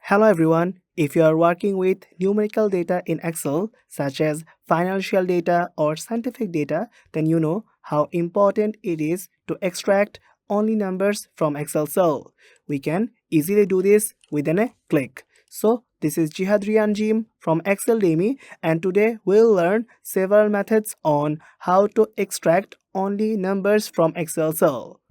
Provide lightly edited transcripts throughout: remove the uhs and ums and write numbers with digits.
Hello everyone. If you are working with numerical data in Excel, such as financial data or scientific data, then you know how important it is to extract only numbers from Excel cell. We can easily do this within a click. So this is Zehad Rian from Excel Demi, and today we'll learn several methods on how to extract only numbers from Excel cell.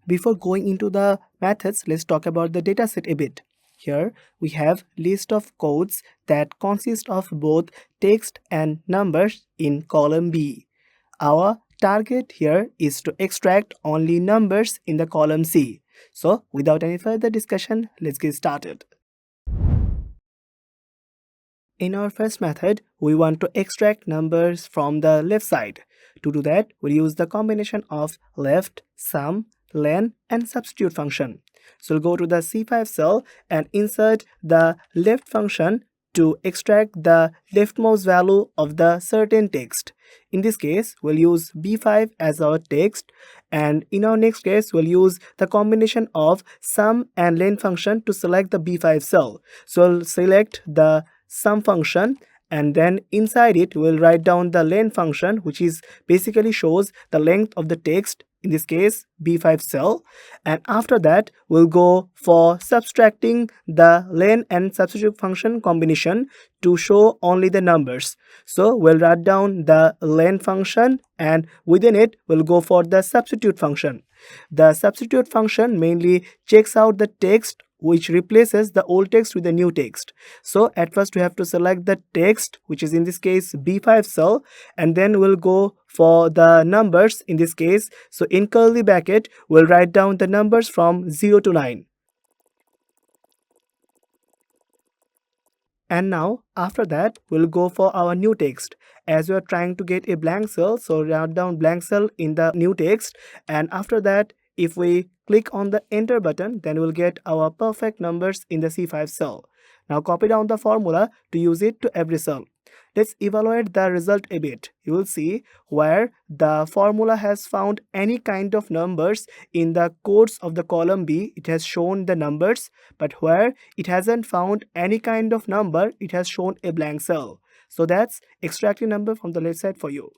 Before going into the methods, let's talk about the dataset a bit. Here we have list of codes that consist of both text and numbers in column B. Our target here is to extract only numbers in the column C. So without any further discussion, let's get started. In our first method, we want to extract numbers from the left side. To do that, we'll use the combination of left, sum, len, and substitute function. So we'll go to the C5 cell and insert the left function to extract the leftmost value of the certain text. In this case, we'll use B5 as our text, and in our next case, we'll use the combination of sum and len function to select the B5 cell. So we'll select the sum function, and then inside it we'll write down the len function, which is basically shows the length of the text, in this case B5 cell. And after that we'll go for subtracting the len and substitute function combination to show only the numbers. So we'll write down the len function, and within it we'll go for the substitute function. The substitute function mainly checks out the text which replaces the old text with the new text. So at first we have to select the text, which is in this case B5 cell, and then we'll go for the numbers in this case. So in curly bracket we'll write down the numbers from 0 to 9. And now after that we'll go for our new text. As we are trying to get a blank cell, so write down blank cell in the new text, and after that if we click on the enter button, then we'll get our perfect numbers in the C5 cell. Now copy down the formula to use it to every cell. Let's evaluate the result a bit. You will see where the formula has found any kind of numbers in the codes of the column B, it has shown the numbers, but where it hasn't found any kind of number, it has shown a blank cell. So that's extracting number from the left side for you.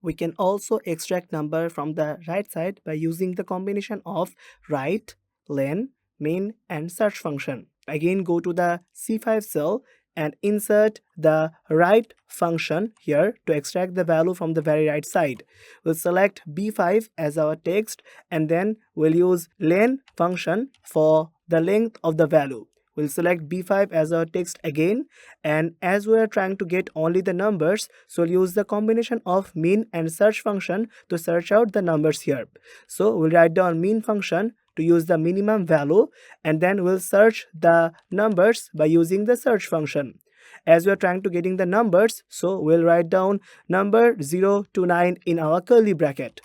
We can also extract number from the right side by using the combination of right, len, min, and search function. Again, go to the C5 cell and insert the right function here to extract the value from the very right side. We'll select B5 as our text, and then we'll use len function for the length of the value. We'll select B5 as our text again, and as we are trying to get only the numbers, so we'll use the combination of min and search function to search out the numbers here. So we'll write down min function to use the minimum value, and then we'll search the numbers by using the search function. As we are trying to getting the numbers, so we'll write down number 0 to 9 in our curly bracket.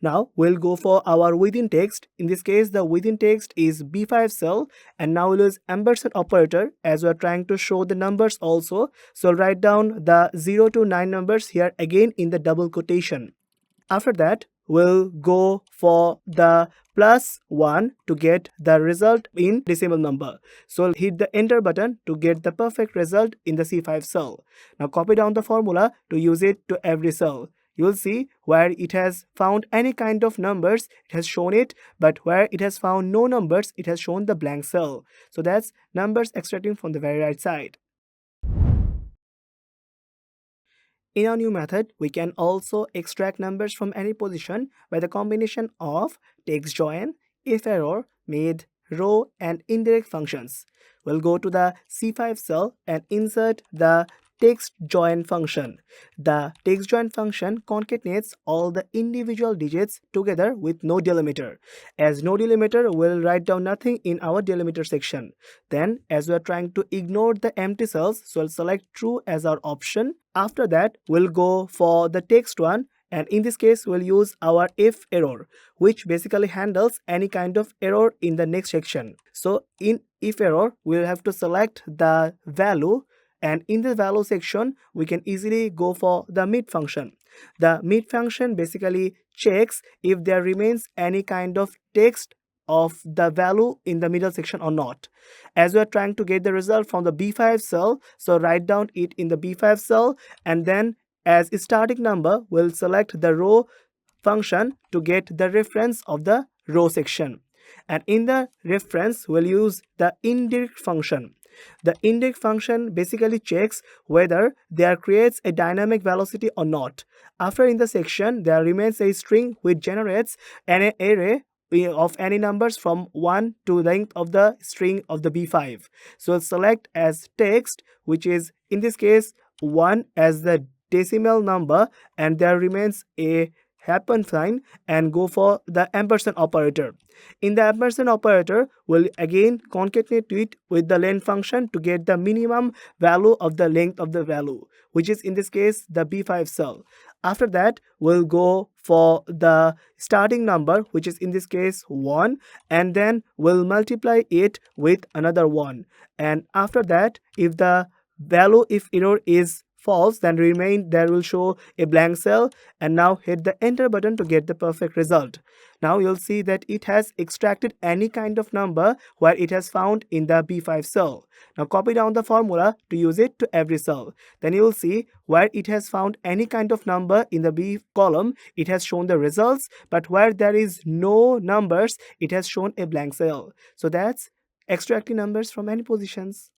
Now we'll go for our within text. In this case the within text is B5 cell, and now we'll use ampersand operator as we're trying to show the numbers also. So I'll write down the 0 to 9 numbers here again in the double quotation. After that we'll go for the +1 to get the result in decimal number. So I'll hit the enter button to get the perfect result in the C5 cell. Now copy down the formula to use it to every cell. You will see where it has found any kind of numbers, it has shown it, but where it has found no numbers, it has shown the blank cell. So that's numbers extracting from the very right side. In our new method, we can also extract numbers from any position by the combination of text join, if error, mid, row, and indirect functions. We'll go to the C5 cell and insert the text join function. The text join function concatenates all the individual digits together with no delimiter. As no delimiter, we'll write down nothing in our delimiter section. Then as we're trying to ignore the empty cells, so we'll select true as our option. After that we'll go for the text one, and in this case we'll use our if error, which basically handles any kind of error in the next section. So in if error we'll have to select the value And in the value section, we can easily go for the mid function. The mid function basically checks if there remains any kind of text of the value in the middle section or not. As we are trying to get the result from the B5 cell, so write down it in the B5 cell, and then as starting number, we'll select the row function to get the reference of the row section. And in the reference, we'll use the indirect function. The indirect function basically checks whether there creates a dynamic velocity or not. After in the section, there remains a string which generates an array of any numbers from 1 to length of the string of the B5. So we'll select as text, which is in this case 1 as the decimal number, and there remains a happen sign, and go for the ampersand operator. In the ampersand operator, we'll again concatenate it with the len function to get the minimum value of the length of the value, which is in this case the B5 cell. After that, we'll go for the starting number, which is in this case 1, and then we'll multiply it with another 1. And after that, if the value, if error is false, then there will show a blank cell, and now hit the enter button to get the perfect result. Now you'll see that it has extracted any kind of number where it has found in the B5 cell. Now copy down the formula to use it to every cell. Then you will see where it has found any kind of number in the B column, it has shown the results, but where there is no numbers, it has shown a blank cell. So that's extracting numbers from any positions.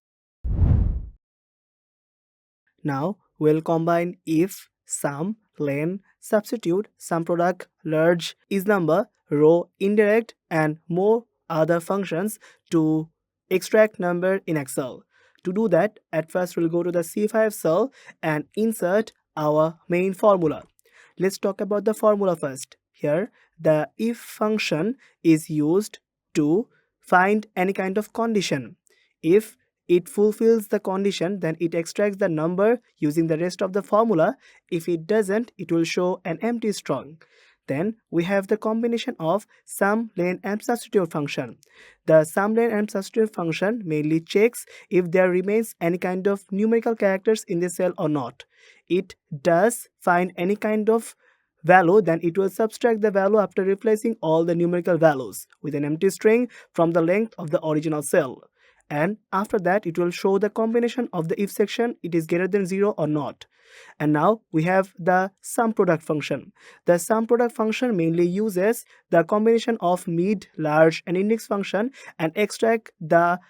Now we'll combine if, sum, len, substitute, sum product, large, is number, row, indirect, and more other functions to extract number in Excel. To do that, at first we'll go to the C5 cell and insert our main formula. Let's talk about the formula first. Here, the if function is used to find any kind of condition. If it fulfills the condition, then it extracts the number using the rest of the formula. If it doesn't, it will show an empty string. Then we have the combination of sum, len, and substitute function. The sum, len, and substitute function mainly checks if there remains any kind of numerical characters in the cell or not. It does find any kind of value, then it will subtract the value after replacing all the numerical values with an empty string from the length of the original cell. And after that, it will show the combination of the if section, it is greater than 0 or not. And now we have the sum product function. The sum product function mainly uses the combination of mid, large, and index function and extract the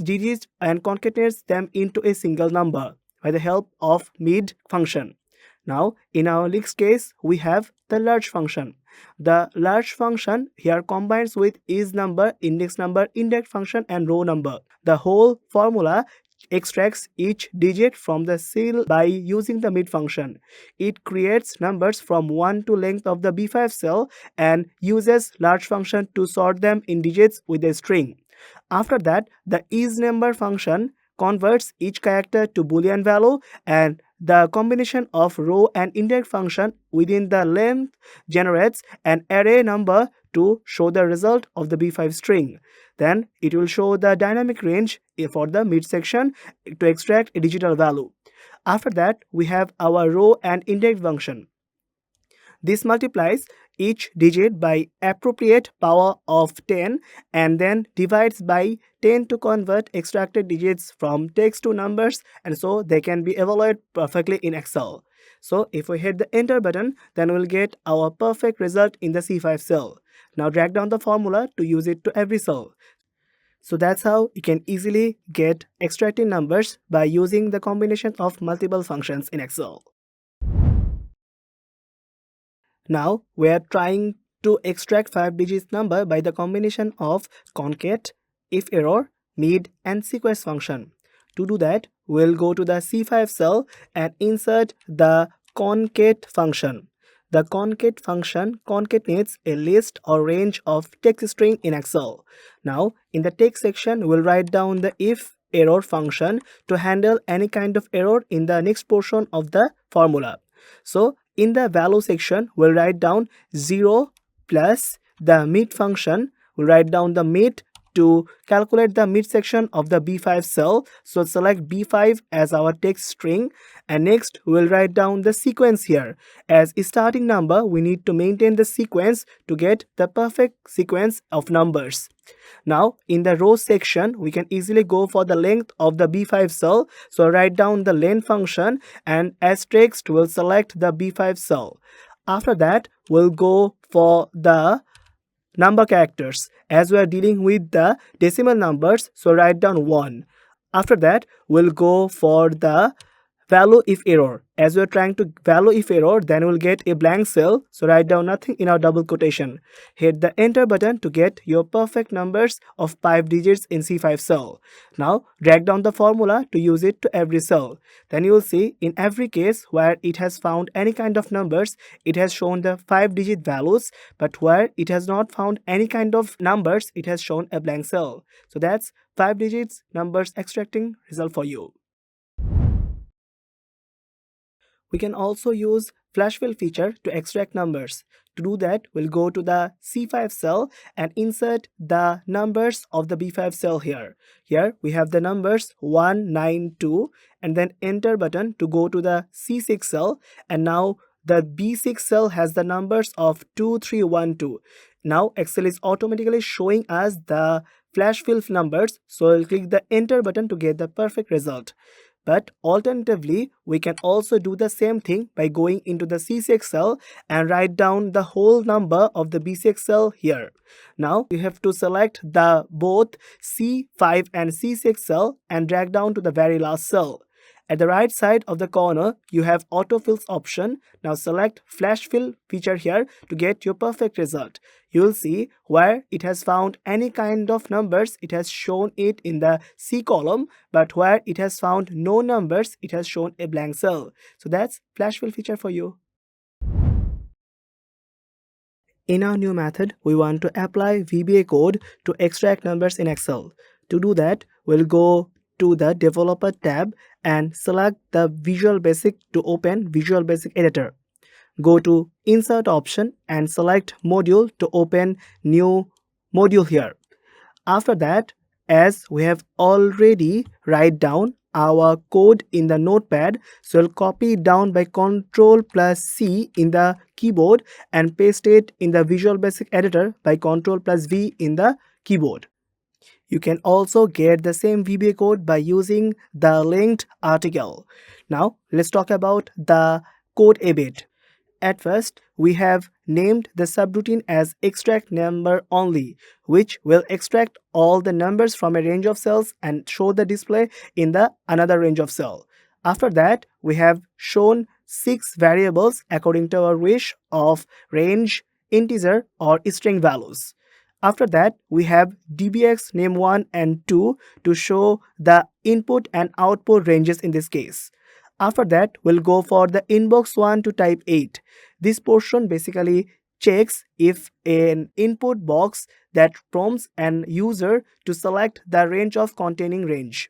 digits and concatenates them into a single number by the help of mid function. Now in our next case, we have the large function. The large function here combines with is number, index number, index function, and row number. The whole formula extracts each digit from the cell by using the mid function. It creates numbers from 1 to length of the B5 cell and uses large function to sort them in digits with a string. After that, the is number function converts each character to Boolean value, and the combination of row and index function within the length generates an array number to show the result of the B5 string. Then it will show the dynamic range for the mid section to extract a digital value. After that, we have our row and index function. This multiplies each digit by appropriate power of 10 and then divides by 10 to convert extracted digits from text to numbers, and so they can be evaluated perfectly in Excel. So if we hit the enter button, then we'll get our perfect result in the C5 cell. Now drag down the formula to use it to every cell. So that's how you can easily get extracting numbers by using the combination of multiple functions in Excel. Now we are trying to extract 5-digit number by the combination of concate, if error, mid, and sequence function. To do that, we'll go to the C5 cell and insert the concate function. The concate function concatenates a list or range of text string in Excel. Now in the text section, we'll write down the if error function to handle any kind of error in the next portion of the formula. So in the value section, we'll write down 0 plus the mid function. We'll write down the mid to calculate the midsection of the B5 cell. So select B5 as our text string, and next we will write down the sequence here. As a starting number, we need to maintain the sequence to get the perfect sequence of numbers. Now in the row section, we can easily go for the length of the B5 cell. So write down the length function, and as text will select the B5 cell. After that, we'll go for the number characters. As we are dealing with the decimal numbers, so write down 1. After that, we'll go for the value if error. As we are trying to value if error, then we'll get a blank cell, so write down nothing in our double quotation. Hit the enter button to get your perfect numbers of 5 digits in C5 cell. Now drag down the formula to use it to every cell. Then you will see in every case where it has found any kind of numbers, it has shown the 5-digit values, but where it has not found any kind of numbers, it has shown a blank cell. So that's 5 digits numbers extracting result for you. We can also use flash fill feature to extract numbers. To do that, we'll go to the C5 cell and insert the numbers of the B5 cell here. Here we have the numbers 1, 9, 2, and then enter button to go to the C6 cell, and now the B6 cell has the numbers of 2, 3, 1, 2. Now Excel is automatically showing us the flash fill numbers, so we'll click the enter button to get the perfect result. But alternatively, we can also do the same thing by going into the C6 cell and write down the whole number of the B6 cell here. Now you have to select the both C5 and C6 cell and drag down to the very last cell. At the right side of the corner, you have autofills option. Now select flash fill feature here to get your perfect result. You will see where it has found any kind of numbers, it has shown it in the C column, but where it has found no numbers, it has shown a blank cell. So that's flash fill feature for you. In our new method, we want to apply VBA code to extract numbers in Excel. To do that, we'll go to the developer tab and select the Visual Basic to open Visual Basic Editor. Go to insert option and select module to open new module here. After that, as we have already write down our code in the notepad, so I'll copy it down by Ctrl+C in the keyboard and paste it in the Visual Basic Editor by Ctrl+V in the keyboard. You can also get the same VBA code by using the linked article. Now let's talk about the code a bit. At first, we have named the subroutine as extract number only, which will extract all the numbers from a range of cells and show the display in the another range of cell. After that, we have shown 6 variables according to our wish of range, integer or string values. After that, we have dbx name1 and 2 to show the input and output ranges in this case. After that, we'll go for the inbox 1 to type 8. This portion basically checks if an input box that prompts an user to select the range of containing range.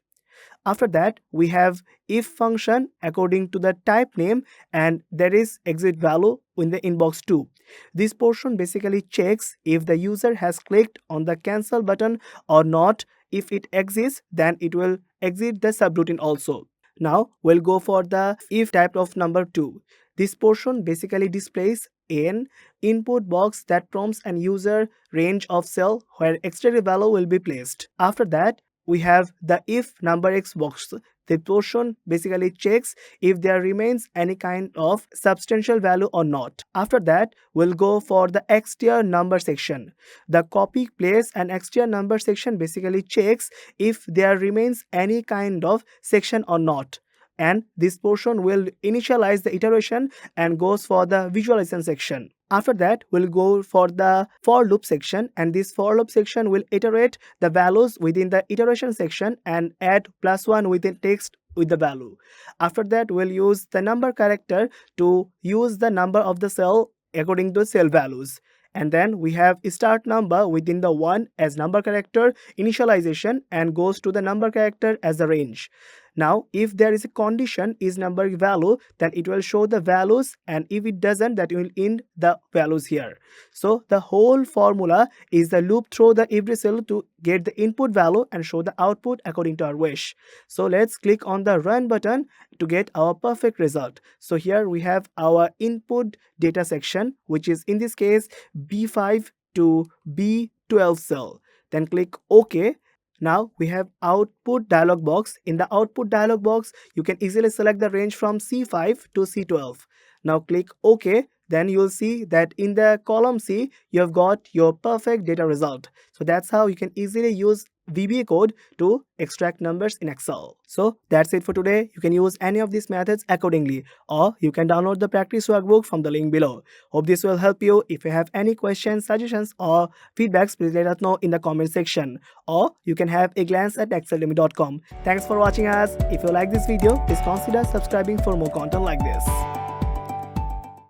After that, we have if function according to the type name, and there is exit value in the inbox 2. This portion basically checks if the user has clicked on the cancel button or not. If it exists, then it will exit the subroutine also. Now we'll go for the if type of number 2. This portion basically displays an input box that prompts an user range of cell where extra value will be placed. After that, we have the if number x box. The portion basically checks if there remains any kind of substantial value or not. After that, we'll go for the xtier number section. The copy, place and xtier number section basically checks if there remains any kind of section or not. And this portion will initialize the iteration and goes for the visualization section. After that, we'll go for the for loop section, and this for loop section will iterate the values within the iteration section and add +1 within text with the value. After that, we'll use the number character to use the number of the cell according to cell values. And then we have start number within the 1 as number character initialization and goes to the number character as the range. Now if there is a condition is number value, then it will show the values, and if it doesn't, that will end the values here. So the whole formula is the loop through the every cell to get the input value and show the output according to our wish. So let's click on the run button to get our perfect result. So here we have our input data section, which is in this case B5 to B12 cell. Then click OK. Now we have output dialog box. In the output dialog box, you can easily select the range from C5 to C12. Now click OK. Then you'll see that in the column C, you have got your perfect data result. So that's how you can easily use VBA code to extract numbers in Excel. So that's it for today. You can use any of these methods accordingly, or you can download the practice workbook from the link below. Hope this will help you. If you have any questions, suggestions or feedbacks, please let us know in the comment section, or you can have a glance at exceldemy.com. Thanks for watching us. If you like this video, please consider subscribing for more content like this.